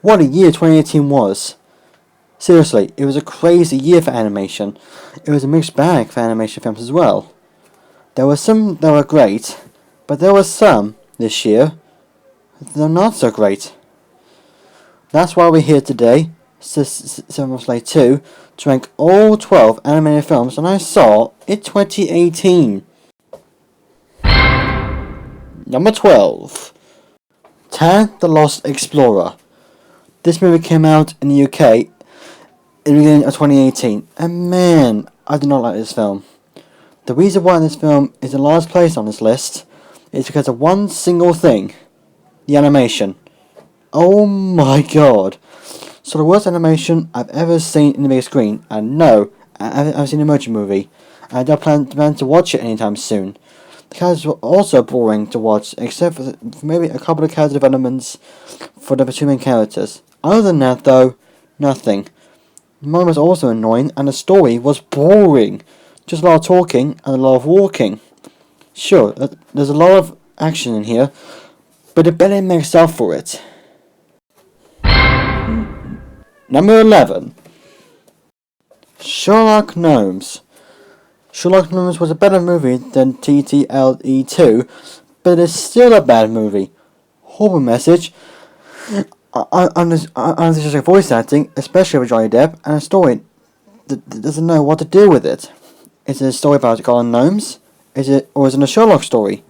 What a year 2018 was. Seriously, it was a crazy year for animation. It was a mixed bag for animation films as well. There were some that were great, but there were some this year that are not so great. That's why we're here today, 7 months late 2, to rank all 12 animated films that I saw in 2018. Number 12. Tag the Lost Explorer. This movie came out in the UK in the beginning of 2018, and man, I did not like this film. The reason why this film is the last place on this list is because of one single thing: the animation. Oh my god. So the worst animation I've ever seen in the big screen, and no, I've seen an emoji movie, and I don't plan to watch it anytime soon. The characters were also boring to watch, except for maybe a couple of character developments for the two main characters. Other than that though, nothing. The mom was also annoying, and the story was boring. Just a lot of talking and a lot of walking. Sure, there's a lot of action in here, but it barely makes up for it. Number 11. Sherlock Holmes. Sherlock Holmes was a better movie than TTLE 2, but it's still a bad movie. Horrible message, unnecessary voice acting, especially with Johnny Depp, and a story that doesn't know what to do with it. Is it a story about Golden Gnomes? Is it a Sherlock story?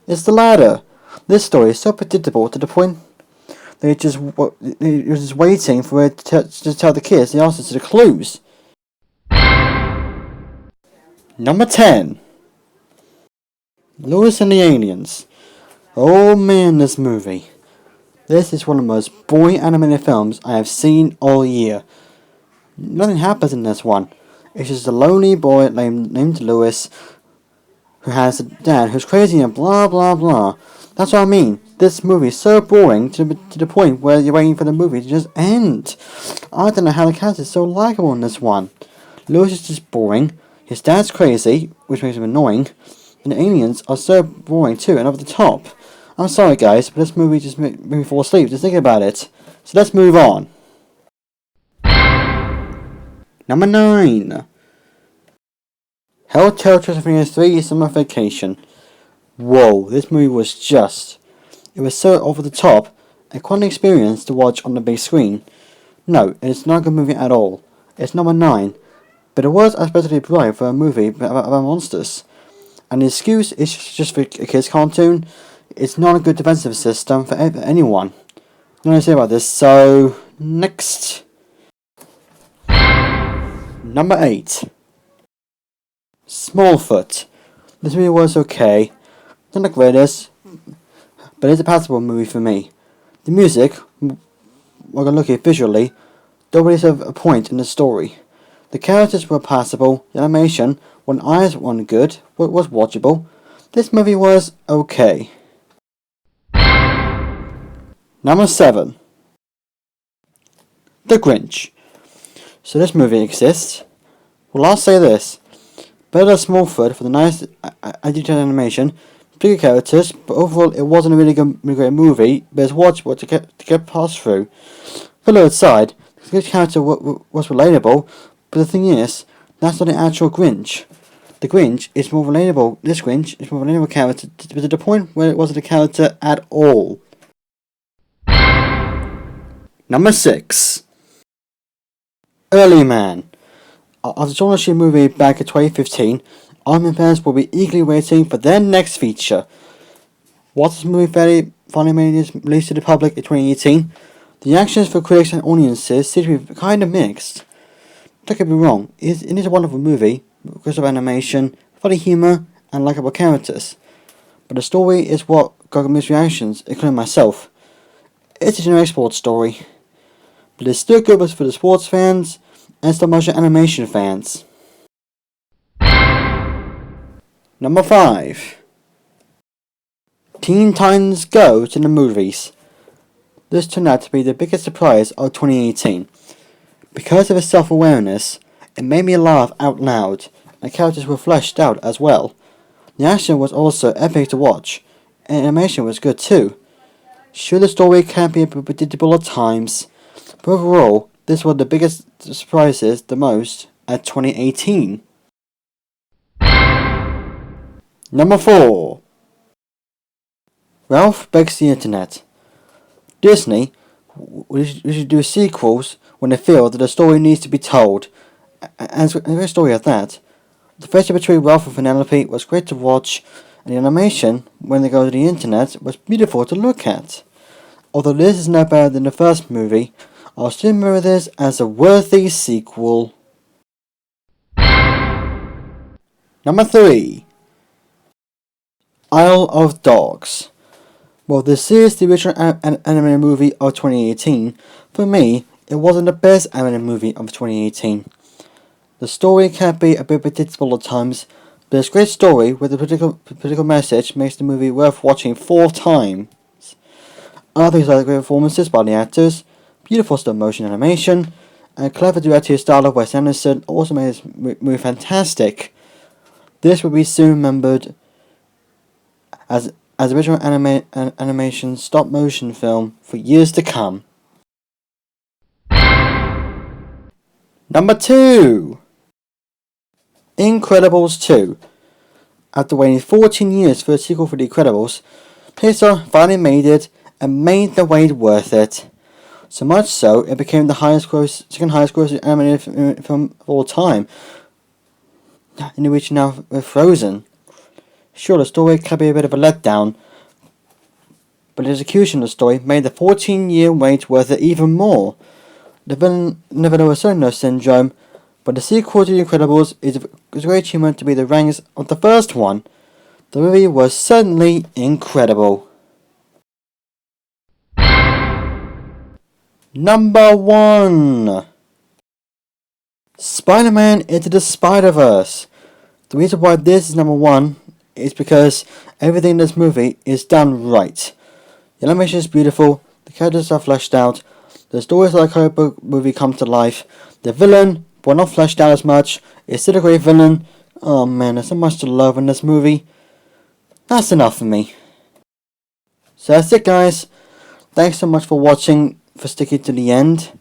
It's the latter. This story is so predictable to the point that you're just waiting for it to tell the kids the answers to the clues. Number 10. Lewis and the Aliens. Oh man, this movie. This is one of the most boring animated films I have seen all year. Nothing happens in this one. It's just a lonely boy named Lewis who has a dad who's crazy and blah blah blah. That's what I mean. This movie is so boring to the point where you're waiting for the movie to just end. I don't know how the cast is so likable in this one. Lewis is just boring. His dad's crazy, which makes him annoying. And the aliens are so boring too and over the top. I'm sorry guys, but this movie just made me fall asleep just thinking about it. So let's move on. Number 9. Hotel Transylvania 3 Summer Vacation. Whoa, this movie was just... It was so over the top, and quite an experience to watch on the big screen. No, it's not a good movie at all. It's number 9, but it was especially bright for a movie about monsters. And the excuse is just for a kid's cartoon. It's not a good defensive system for anyone. Nothing to say about this, so... Next. Number 8. Smallfoot. This movie was okay. Not the greatest, but it's a passable movie for me. The music, while I look at it visually, don't really serve a point in the story. The characters were passable, the animation, when eyes weren't good, was watchable. This movie was okay. Number 7. The Grinch. So this movie exists. Well, I'll say this. Better Smallfoot for the nice detailed animation, bigger characters, but overall it wasn't a really great movie, but it's watchable to get past through. For the other side, the character was relatable, but the thing is, that's not the actual Grinch. The Grinch is more relatable, this Grinch is more relatable character, but to the point where it wasn't a character at all. Number 6. Early Man. After the John Shear movie back in 2015, anime fans will be eagerly waiting for their next feature. Once this movie finally made its release to the public in 2018, the reactions for critics and audiences seem to be kind of mixed. Don't get me wrong, it is a wonderful movie because of animation, funny humour, and likeable characters. But the story is what got mixed reactions, including myself. It's a generic sports story, but it's still good for the sports fans and stop motion animation fans. Number 5. Teen Titans Go to the movies. This turned out to be the biggest surprise of 2018. Because of its self-awareness, it made me laugh out loud, and characters were fleshed out as well. The action was also epic to watch, and animation was good too. Sure, the story can be predictable at times, But overall, this was the biggest surprises the most at 2018. Number 4. Ralph Breaks the Internet. Disney we should do sequels when they feel that the story needs to be told. And a great story of that. The friendship between Ralph and Penelope was great to watch, and the animation, when they go to the internet, was beautiful to look at. Although this is no better than the first movie, I'll still remember this as a worthy sequel. Number 3. Isle of Dogs. Well, this is the original animated movie of 2018. For me, it wasn't the best animated movie of 2018. The story can be a bit predictable at times, but it's a great story with a political message makes the movie worth watching 4 times. Other things like great performances by the actors, beautiful stop-motion animation, and clever directorial style of Wes Anderson also made this movie fantastic. This will be soon remembered as original animation stop-motion film for years to come. Number 2. Incredibles 2. After waiting 14 years for a sequel for The Incredibles, Pixar finally made it and made the wait worth it. So much so, it became the second highest grossing animated film of all time, in the reach now with Frozen. Sure, the story can be a bit of a letdown, but the execution of the story made the 14-year wait worth it even more. The villain never know a no syndrome, but the sequel to The Incredibles is a great achievement to be the ranks of the first one. The movie was certainly incredible. Number 1. SpiderMan Into the Spider-Verse. The reason why this is number 1 is because everything in this movie is done right. The animation is beautiful, the characters are fleshed out, the stories like a comic book movie come to life, the villain, while not fleshed out as much, is still a great villain. Oh man, there's so much to love in this movie. That's enough for me. So that's it guys. Thanks so much for watching, for sticking to the end.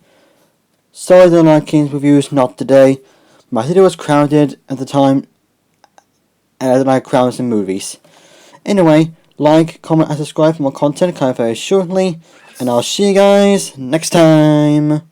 Sorry that I King's reviews not today. My theatre was crowded at the time, and I don't like crowds in movies. Anyway, like, comment and subscribe for more content coming very shortly, and I'll see you guys next time.